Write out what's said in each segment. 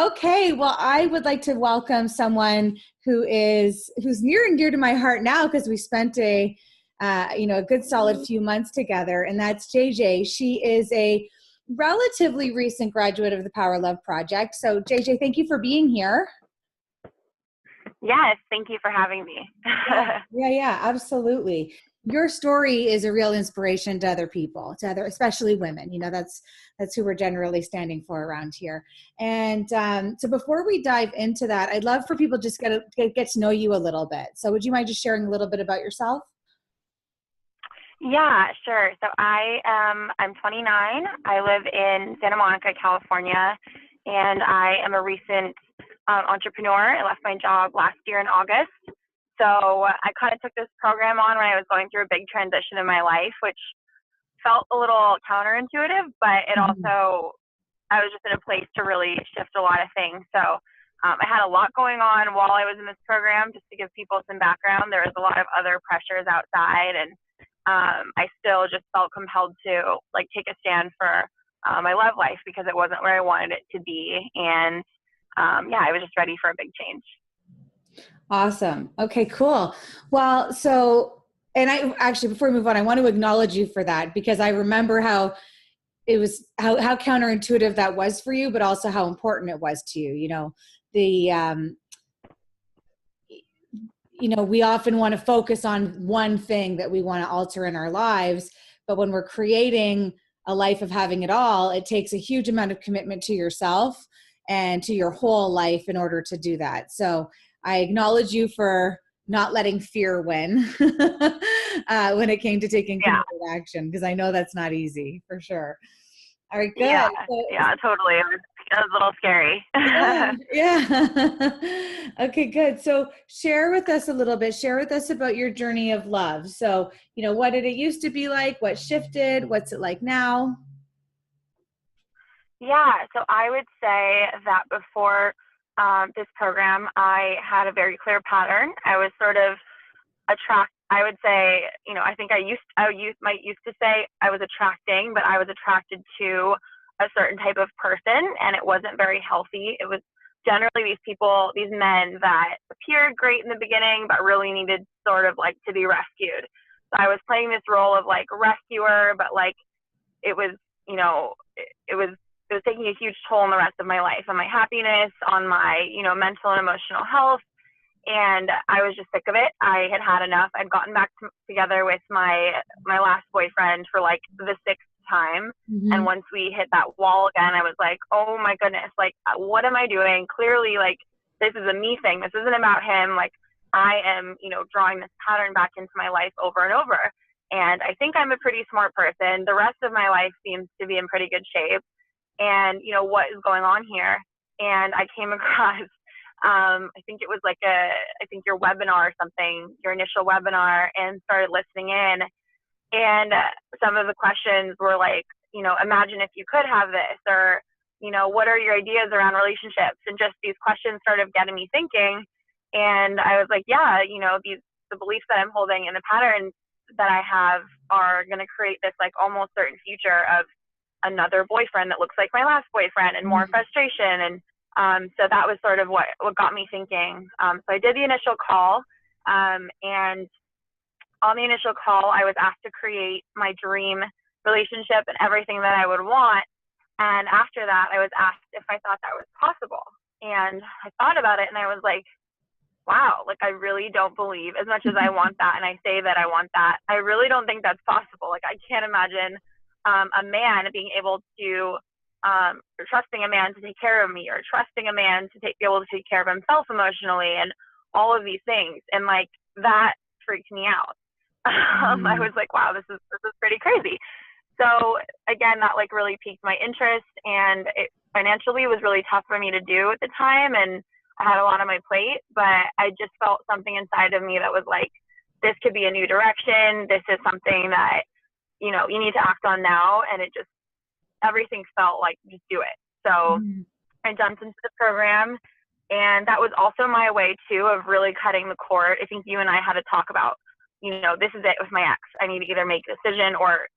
Okay, well, I would like to welcome someone who's near and dear to my heart now because we spent a good solid few months together, and that's JJ. She is a relatively recent graduate of the Power Love Project. So JJ, thank you for being here. Yes, thank you for having me. Yeah, absolutely. Your story is a real inspiration to other people, especially women. That's who we're generally standing for around here. And so before we dive into that, I'd love for people just get to know you a little bit. So would you mind just sharing a little bit about yourself? Yeah, sure. So I'm 29. I live in Santa Monica, California, and I am a recent entrepreneur. I left my job last year in August. So I kind of took this program on when I was going through a big transition in my life, which felt a little counterintuitive, but it also, I was just in a place to really shift a lot of things. So I had a lot going on while I was in this program. Just to give people some background, there was a lot of other pressures outside, and I still just felt compelled to take a stand for my love life because it wasn't where I wanted it to be. And I was just ready for a big change. Awesome. Okay, cool. Well, and I actually, before we move on, I want to acknowledge you for that because I remember how it was, how counterintuitive that was for you, but also how important it was to you. We often want to focus on one thing that we want to alter in our lives, but when we're creating a life of having it all, it takes a huge amount of commitment to yourself and to your whole life in order to do that. So I acknowledge you for not letting fear win when it came to taking committed action, because I know that's not easy for sure. All right, good. Yeah, totally. It was a little scary. Yeah. Okay, good. So share with us a little bit. Share with us about your journey of love. So, what did it used to be like? What shifted? What's it like now? Yeah, so I would say that before this program, I had a very clear pattern. I was sort of I would say, I think I used to say I was attracting, but I was attracted to a certain type of person, and it wasn't very healthy. It was generally these men that appeared great in the beginning, but really needed sort of to be rescued. So I was playing this role of rescuer, but it was, it was taking a huge toll on the rest of my life, on my happiness, on my, mental and emotional health. And I was just sick of it. I had had enough. I'd gotten back together with my last boyfriend for the sixth time. Mm-hmm. And once we hit that wall again, I was like, oh my goodness, what am I doing? Clearly, this is a me thing. This isn't about him. I am, drawing this pattern back into my life over and over. And I think I'm a pretty smart person. The rest of my life seems to be in pretty good shape. And, what is going on here? And I came across I think it was your webinar or something, your initial webinar, and started listening in. And some of the questions were imagine if you could have this, or, what are your ideas around relationships? And just these questions started getting me thinking. And I was like, yeah, the beliefs that I'm holding and the patterns that I have are going to create this almost certain future of another boyfriend that looks like my last boyfriend and more frustration. And so that was sort of what got me thinking. So I did the initial call, and on the initial call, I was asked to create my dream relationship and everything that I would want. And after that, I was asked if I thought that was possible. And I thought about it, and I was like, wow, I really don't believe, as much as I want that, and I say that I want that, I really don't think that's possible. I can't imagine a man being able to or trusting a man to take care of me, or trusting a man to be able to take care of himself emotionally, and all of these things. And that freaked me out. I was like, wow, this is pretty crazy. So again, that really piqued my interest, and it financially was really tough for me to do at the time. And I had a lot on my plate, but I just felt something inside of me that was this could be a new direction. This is something that, you need to act on now. And everything felt just do it. So I jumped into the program, and that was also my way too of really cutting the cord. I think you and I had to talk about, this is it with my ex. I need to either make a decision or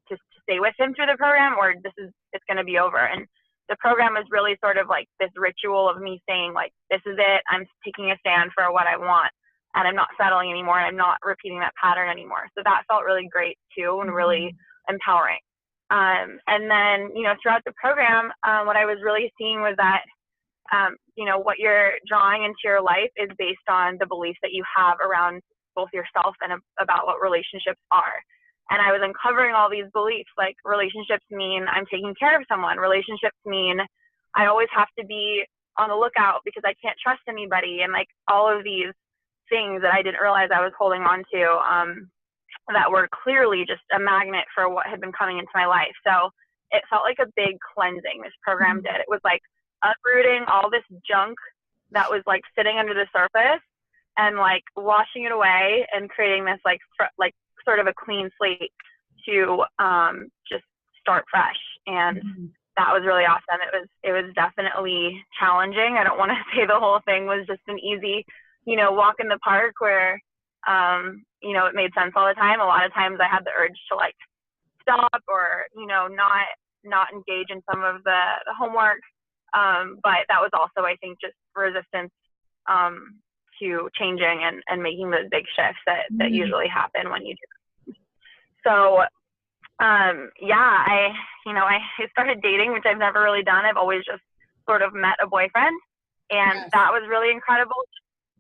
just to stay with him through the program, or it's going to be over. And the program is really sort of like this ritual of me saying like, this is it. I'm taking a stand for what I want, and I'm not settling anymore, and I'm not repeating that pattern anymore. So that felt really great too, and really empowering. And then, you know, throughout the program, what I was really seeing was that, you know, what you're drawing into your life is based on the beliefs that you have around both yourself and about what relationships are. And I was uncovering all these beliefs, like relationships mean I'm taking care of someone. Relationships mean I always have to be on the lookout because I can't trust anybody. And like all of these things that I didn't realize I was holding on to, that were clearly just a magnet for what had been coming into my life. So it felt like a big cleansing, this program did. It was like uprooting all this junk that was like sitting under the surface and like washing it away and creating this like sort of a clean slate to just start fresh. And that was really awesome. It was definitely challenging. I don't want to say the whole thing was just an easy, you know, walk in the park where, you know, it made sense all the time. A lot of times I had the urge to like stop or, you know, not engage in some of the homework. But that was also, I think, just resistance to changing and making those big shifts that usually happen when you do. So, yeah, I started dating, which I've never really done. I've always just sort of met a boyfriend, and that was really incredible.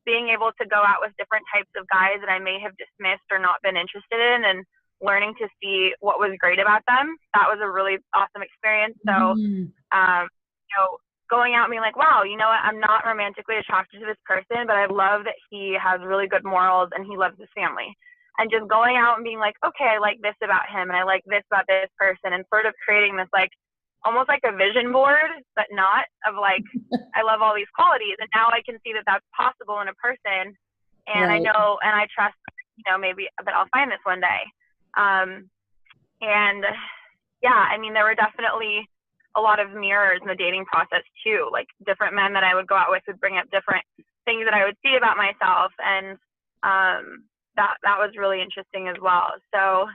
Being able to go out with different types of guys that I may have dismissed or not been interested in, and learning to see what was great about them. That was a really awesome experience. So, you know, going out and being like, wow, you know what, I'm not romantically attracted to this person, but I love that he has really good morals and he loves his family. And just going out and being like, okay, I like this about him and I like this about this person, and sort of creating this like almost like a vision board, but not of like, I love all these qualities. And now I can see that that's possible in a person. And I know, and I trust, you know, maybe that I'll find this one day. And yeah, I mean, there were definitely a lot of mirrors in the dating process too. Like different men that I would go out with would bring up different things that I would see about myself. And, that was really interesting as well. So,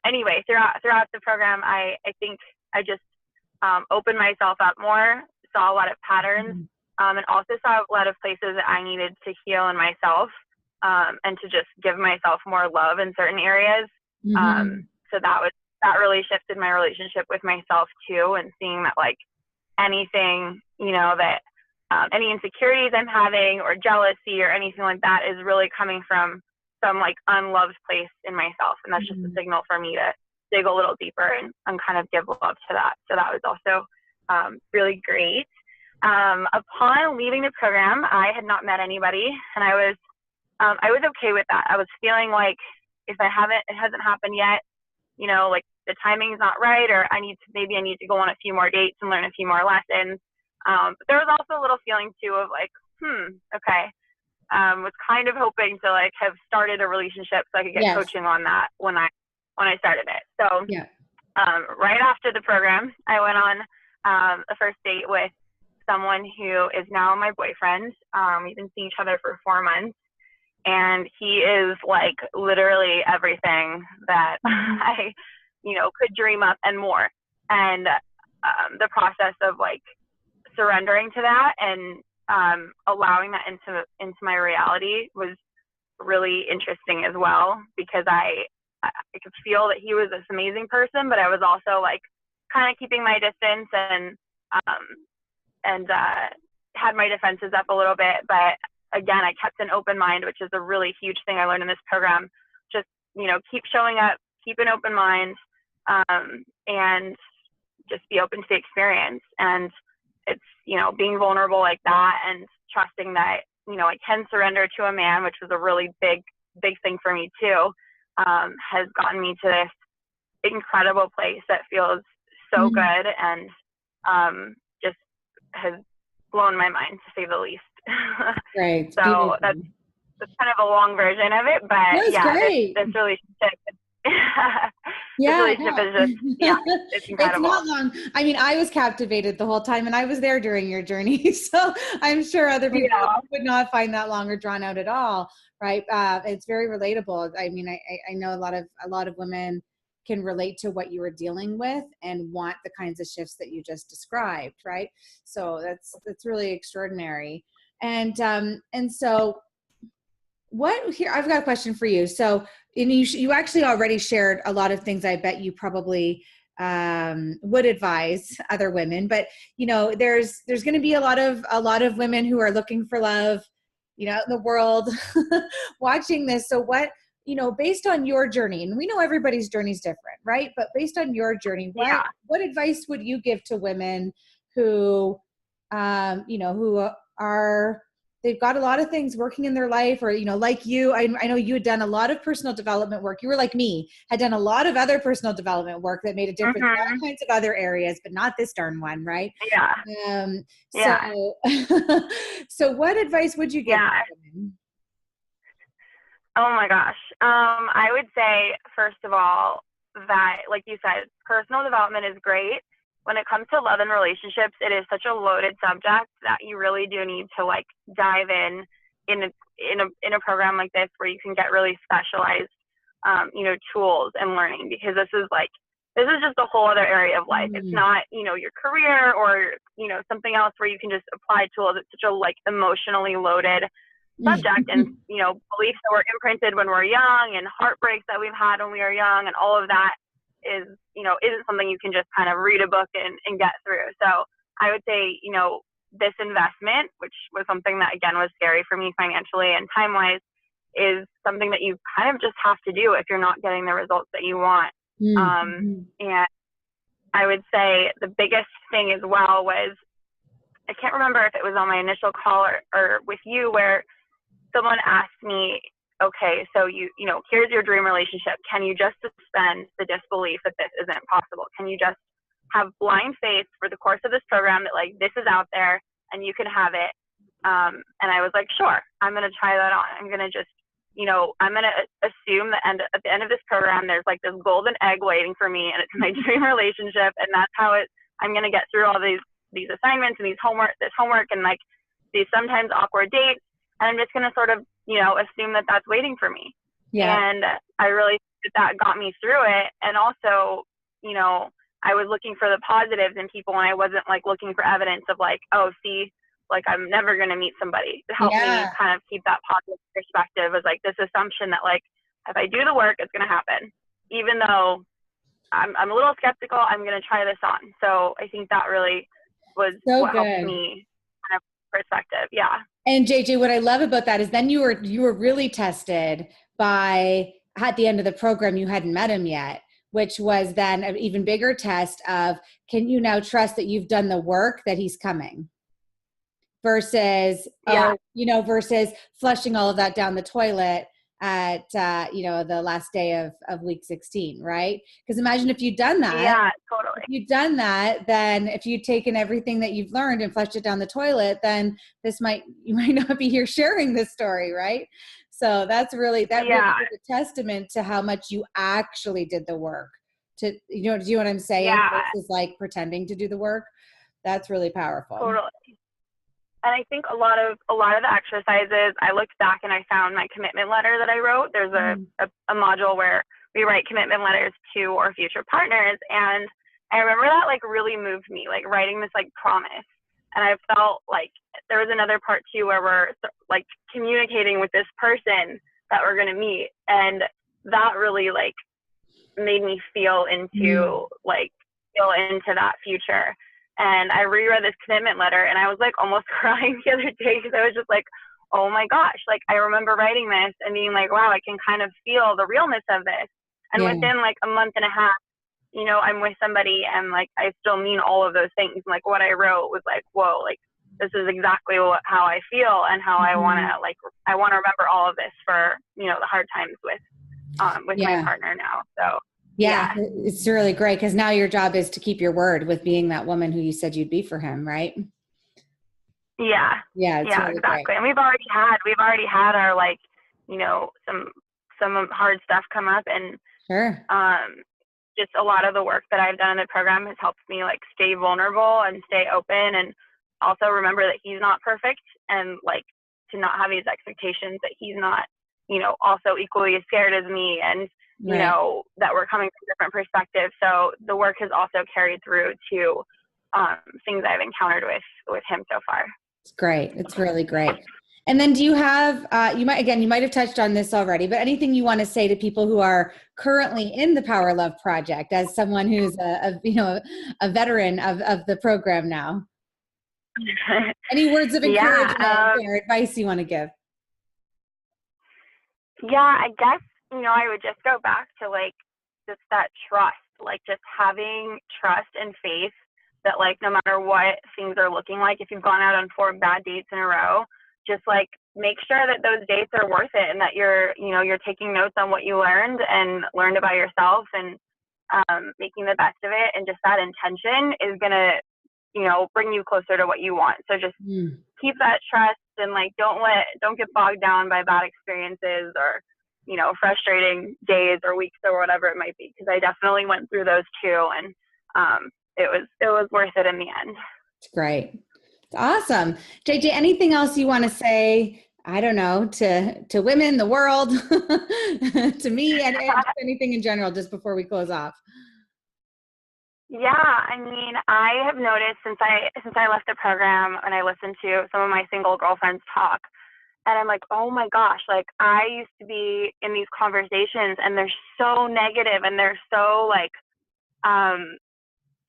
anyway, throughout the program, I think I just opened myself up more, saw a lot of patterns, and also saw a lot of places that I needed to heal in myself, and to just give myself more love in certain areas. So that really shifted my relationship with myself too, and seeing that like anything, you know, that any insecurities I'm having or jealousy or anything like that is really coming from some like unloved place in myself. And that's just a signal for me to dig a little deeper and kind of give love to that. So that was also really great. Upon leaving the program, I had not met anybody, and I was okay with that. I was feeling like if it hasn't happened yet, you know, like the timing's not right, or I need to go on a few more dates and learn a few more lessons. But there was also a little feeling too of like, okay. Was kind of hoping to like have started a relationship so I could get coaching on that when I started it. So right after the program, I went on a first date with someone who is now my boyfriend. We've been seeing each other for 4 months, and he is like literally everything that I, you know, could dream up and more. And the process of like surrendering to that and allowing that into my reality was really interesting as well, because I could feel that he was this amazing person, but I was also like kind of keeping my distance and had my defenses up a little bit. But again, I kept an open mind, which is a really huge thing I learned in this program. Just, you know, keep showing up, keep an open mind, and just be open to the experience. And it's, you know, being vulnerable like that and trusting that, you know, I can surrender to a man, which was a really big thing for me too, has gotten me to this incredible place that feels so good, and just has blown my mind, to say the least. Right. So that's kind of a long version of it, but this relationship is just, it's incredible. It's not long. I mean, I was captivated the whole time, and I was there during your journey. So I'm sure other people would not find that long or drawn out at all. Right. It's very relatable. I mean, I know a lot of women can relate to what you were dealing with and want the kinds of shifts that you just described, right? So that's really extraordinary. And so what here, I've got a question for you. So, and you actually already shared a lot of things I bet you probably would advise other women, but there's going to be a lot of women who are looking for love, out in the world watching this. So what, based on your journey, and we know everybody's journey is different, right? But based on your journey, what advice would you give to women who, who are, they've got a lot of things working in their life, or, like you, I know you had done a lot of personal development work. You were like me, had done a lot of other personal development work that made a difference in all kinds of other areas, but not this darn one, right? Yeah. So, so what advice would you give women? Oh my gosh. I would say, first of all, that, like you said, personal development is great. When it comes to love and relationships, it is such a loaded subject that you really do need to like dive in a program like this, where you can get really specialized, tools and learning, because this is just a whole other area of life. It's not, your career or, something else where you can just apply tools. It's such a emotionally loaded subject, and, beliefs that were imprinted when we're young, and heartbreaks that we've had when we were young, and all of that isn't something you can just kind of read a book and get through. So I would say, this investment, which was something that, again, was scary for me financially and time-wise, is something that you kind of just have to do if you're not getting the results that you want. And I would say the biggest thing as well was, I can't remember if it was on my initial call or with you, where someone asked me, okay, so here's your dream relationship. Can you just suspend the disbelief that this isn't possible? Can you just have blind faith for the course of this program that this is out there and you can have it? And I was like, sure, I'm going to try that on. I'm going to just, I'm going to assume that at the end of this program, there's this golden egg waiting for me, and it's my dream relationship. And that's how I'm going to get through all these assignments and this homework and these sometimes awkward dates. And I'm just going to sort of, assume that that's waiting for me. Yeah. And I really think that got me through it. And also, I was looking for the positives in people, and I wasn't looking for evidence of oh, see, I'm never going to meet somebody, to help me kind of keep that positive perspective, as this assumption that if I do the work, it's going to happen. Even though I'm a little skeptical, I'm going to try this on. So I think that really was what helped me kind of perspective. Yeah. And JJ, what I love about that is then you were really tested by, at the end of the program, you hadn't met him yet, which was then an even bigger test of, can you now trust that you've done the work, that he's coming, versus, versus flushing all of that down the toilet at, the last day of week 16, right? Because imagine if you'd done that. Yeah, totally. If you'd done that, then if you'd taken everything that you've learned and flushed it down the toilet, then you might not be here sharing this story, right? So that's really, really is a testament to how much you actually did the work. Do you know what I'm saying? Yeah. Versus pretending to do the work. That's really powerful. Totally. And I think a lot of the exercises, I looked back and I found my commitment letter that I wrote. There's a module where we write commitment letters to our future partners. And I remember that really moved me, writing this promise. And I felt there was another part too, where we're communicating with this person that we're going to meet. And that really made me feel into that future. And I reread this commitment letter, and I was almost crying the other day, because I was just oh my gosh, I remember writing this and being wow, I can kind of feel the realness of this. And within a month and a half, I'm with somebody, and I still mean all of those things. And what I wrote was whoa, this is exactly how I feel, and how I want to remember all of this for, the hard times with my partner now. So. Yeah, it's really great, because now your job is to keep your word with being that woman who you said you'd be for him, right? Yeah. Yeah, really exactly. Great. And we've already had our some hard stuff come up, and sure. Just a lot of the work that I've done in the program has helped me stay vulnerable and stay open, and also remember that he's not perfect, and to not have these expectations that he's not, also equally as scared as me, and Right. that were coming from different perspectives. So the work has also carried through to things I've encountered with him so far. It's great. It's really great. And then do you have, you might have touched on this already, but anything you want to say to people who are currently in the Power Love Project as someone who's a veteran of the program now? Any words of encouragement or advice you want to give? Yeah, I guess, I would just go back to like just that trust, like just having trust and faith that like no matter what things are looking like, if you've gone out on 4 bad dates in a row, just like make sure that those dates are worth it and that you're taking notes on what you learned about yourself and making the best of it. And just that intention is going to, bring you closer to what you want. So just keep that trust and like don't get bogged down by bad experiences or, frustrating days or weeks or whatever it might be. Because I definitely went through those too. And it was worth it in the end. It's great. It's awesome. JJ, anything else you want to say, I don't know, to women, the world, to me, and anything in general, just before we close off? Yeah, I mean, I have noticed since I left the program and I listened to some of my single girlfriends talk, and I'm like, oh my gosh, like I used to be in these conversations and they're so negative and they're so like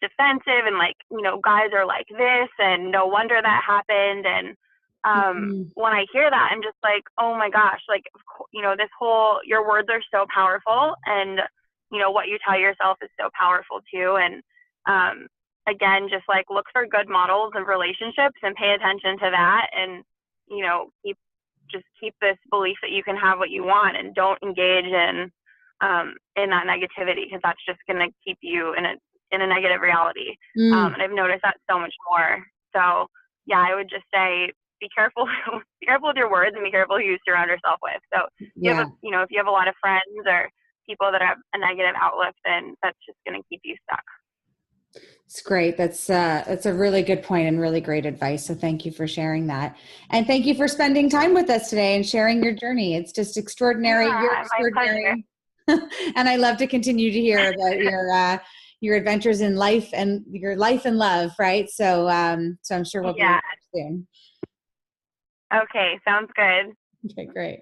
defensive and like, guys are like this and no wonder that happened. And when I hear that, I'm just like, oh my gosh, like, your words are so powerful and, what you tell yourself is so powerful too. And again, just like look for good models of relationships and pay attention to that and, keep this belief that you can have what you want and don't engage in that negativity because that's just going to keep you in a negative reality. And I've noticed that so much more. So yeah, I would just say, be careful with your words and be careful who you surround yourself with. So if you have a lot of friends or people that have a negative outlook, then that's just going to keep you stuck. It's great. That's a really good point and really great advice. So thank you for sharing that. And thank you for spending time with us today and sharing your journey. It's just extraordinary. Yeah, You're extraordinary. And I love to continue to hear about your adventures in life and your life and love, right? So I'm sure we'll be in touch soon. Okay, sounds good. Okay, great.